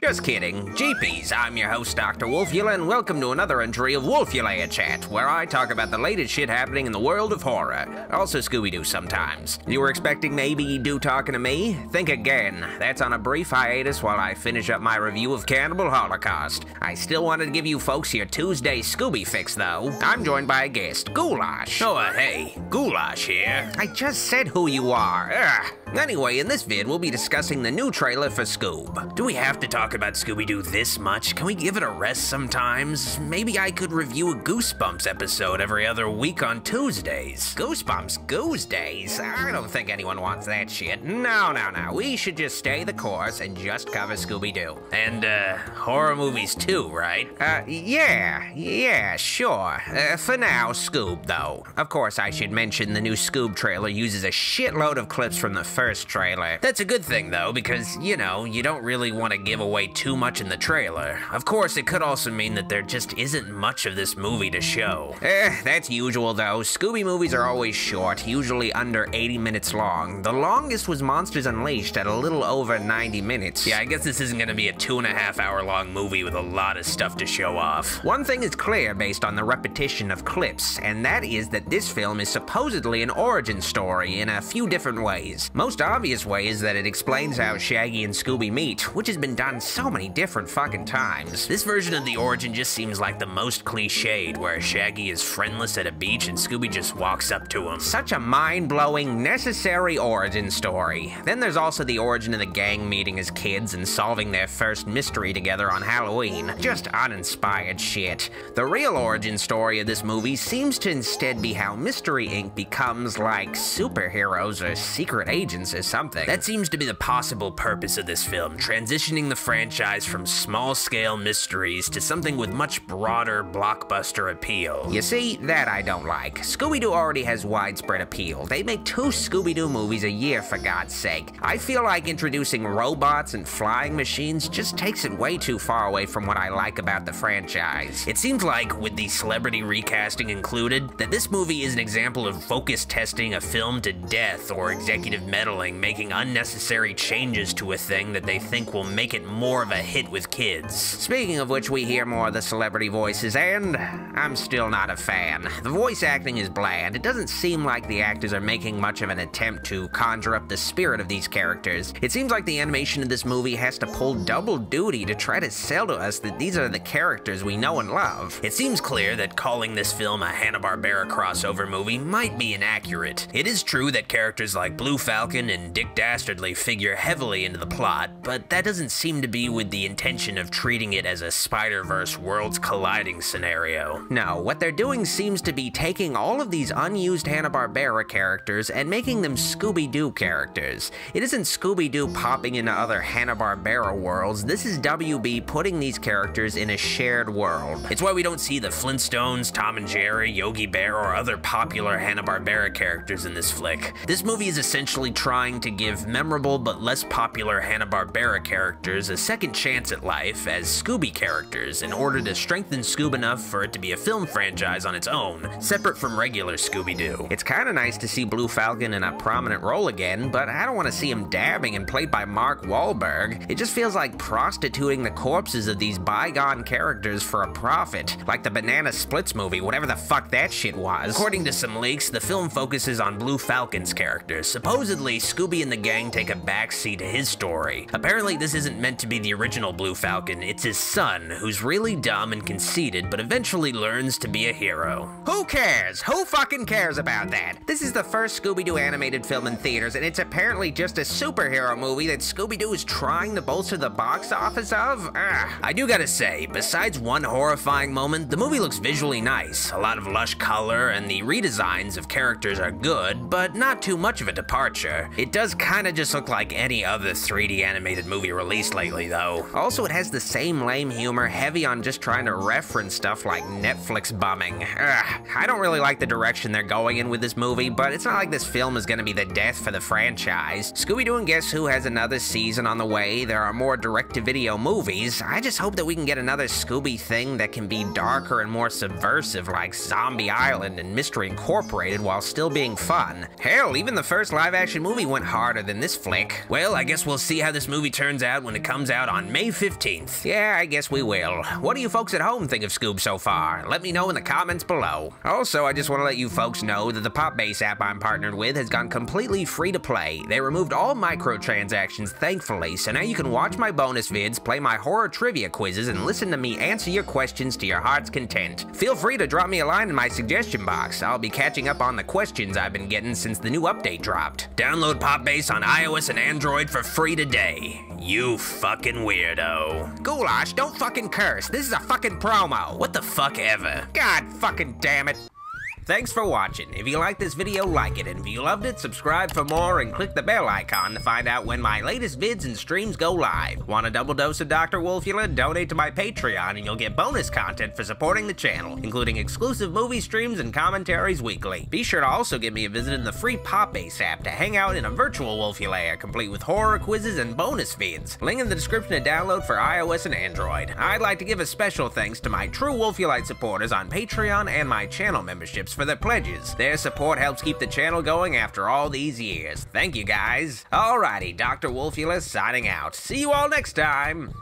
Just kidding. Jeepies, I'm your host, Dr. Wolfula, and welcome to another entry of Wolfula Chat, where I talk about the latest shit happening in the world of horror. Also Scooby-Doo sometimes. You were expecting maybe do talking to me? Think again. That's on a brief hiatus while I finish up my review of Cannibal Holocaust. I still wanted to give you folks your Tuesday Scooby fix, though. I'm joined by a guest, Goulash. Oh, hey, Goulash here. I just said who you are. Ugh. Anyway, in this vid, we'll be discussing the new trailer for Scoob. Do we have to talk about Scooby-Doo this much? Can we give it a rest sometimes? Maybe I could review a Goosebumps episode every other week on Tuesdays. Goosebumps Goose-Days? I don't think anyone wants that shit. No. We should just stay the course and just cover Scooby-Doo. And, horror movies too, right? Yeah, sure. For now, Scoob, though. Of course, I should mention the new Scoob trailer uses a shitload of clips from the first trailer. That's a good thing, though, because, you know, you don't really want to give away too much in the trailer. Of course, it could also mean that there just isn't much of this movie to show. That's usual, though. Scooby movies are always short, usually under 80 minutes long. The longest was Monsters Unleashed at a little over 90 minutes. Yeah, I guess this isn't gonna be a 2.5 hour long movie with a lot of stuff to show off. One thing is clear based on the repetition of clips, and that is that this film is supposedly an origin story in a few different ways. Most obvious way is that it explains how Shaggy and Scooby meet, which has been done so many different fucking times. This version of the origin just seems like the most cliched, where Shaggy is friendless at a beach and Scooby just walks up to him. Such a mind-blowing, necessary origin story. Then there's also the origin of the gang meeting as kids and solving their first mystery together on Halloween. Just uninspired shit. The real origin story of this movie seems to instead be how Mystery Inc. becomes like superheroes or secret agents or something. That seems to be the possible purpose of this film, transitioning the franchise from small-scale mysteries to something with much broader blockbuster appeal. You see, that I don't like. Scooby-Doo already has widespread appeal. They make 2 Scooby-Doo movies a year, for God's sake. I feel like introducing robots and flying machines just takes it way too far away from what I like about the franchise. It seems like, with the celebrity recasting included, that this movie is an example of focus testing a film to death or executive meddling, making unnecessary changes to a thing that they think will make it more of a hit with kids. Speaking of which, we hear more of the celebrity voices, and I'm still not a fan. The voice acting is bland. It doesn't seem like the actors are making much of an attempt to conjure up the spirit of these characters. It seems like the animation of this movie has to pull double duty to try to sell to us that these are the characters we know and love. It seems clear that calling this film a Hanna-Barbera crossover movie might be inaccurate. It is true that characters like Blue Falcon and Dick Dastardly figure heavily into the plot, but that doesn't seem to be with the intention of treating it as a Spider-Verse worlds colliding scenario. No, what they're doing seems to be taking all of these unused Hanna-Barbera characters and making them Scooby-Doo characters. It isn't Scooby-Doo popping into other Hanna-Barbera worlds, this is WB putting these characters in a shared world. It's why we don't see the Flintstones, Tom and Jerry, Yogi Bear, or other popular Hanna-Barbera characters in this flick. This movie is essentially trying to give memorable but less popular Hanna-Barbera characters a second chance at life as Scooby characters in order to strengthen Scoob enough for it to be a film franchise on its own, separate from regular Scooby-Doo. It's kinda nice to see Blue Falcon in a prominent role again, but I don't want to see him dabbing and played by Mark Wahlberg. It just feels like prostituting the corpses of these bygone characters for a profit, like the Banana Splits movie, whatever the fuck that shit was. According to some leaks, the film focuses on Blue Falcon's character. Supposedly, Scooby and the gang take a backseat to his story. Apparently, this isn't meant to be the original Blue Falcon, it's his son, who's really dumb and conceited, but eventually learns to be a hero. Who cares? Who fucking cares about that? This is the first Scooby-Doo animated film in theaters, and it's apparently just a superhero movie that Scooby-Doo is trying to bolster the box office of? I do gotta say, besides one horrifying moment, the movie looks visually nice. A lot of lush color, and the redesigns of characters are good, but not too much of a departure. It does kinda just look like any other 3D animated movie released lately, though. Also, it has the same lame humor, heavy on just trying to reference stuff like Netflix bumming. I don't really like the direction they're going in with this movie, but it's not like this film is gonna be the death for the franchise. Scooby-Doo and Guess Who has another season on the way, there are more direct-to-video movies. I just hope that we can get another Scooby thing that can be darker and more subversive like Zombie Island and Mystery Incorporated while still being fun. Hell, even the first live-action movie movie went harder than this flick. Well, I guess we'll see how this movie turns out when it comes out on May 15th. Yeah, I guess we will. What do you folks at home think of Scoob so far? Let me know in the comments below. Also, I just want to let you folks know that the Popbase app I'm partnered with has gone completely free to play. They removed all microtransactions, thankfully, so now you can watch my bonus vids, play my horror trivia quizzes, and listen to me answer your questions to your heart's content. Feel free to drop me a line in my suggestion box. I'll be catching up on the questions I've been getting since the new update dropped. Download Popbase on iOS and Android for free today. You fucking weirdo. Goulash, don't fucking curse. This is a fucking promo. What the fuck ever. God fucking damn it. Thanks for watching. If you liked this video, like it, and if you loved it, subscribe for more and click the bell icon to find out when my latest vids and streams go live. Want a double dose of Dr. Wolfula? Donate to my Patreon and you'll get bonus content for supporting the channel, including exclusive movie streams and commentaries weekly. Be sure to also give me a visit in the free Popbase app to hang out in a virtual Wolfula complete with horror quizzes and bonus vids. Link in the description to download for iOS and Android. I'd like to give a special thanks to my true Wolfulite supporters on Patreon and my channel memberships for their pledges. Their support helps keep the channel going after all these years. Thank you guys. Alrighty, Dr. Wolfula signing out. See you all next time.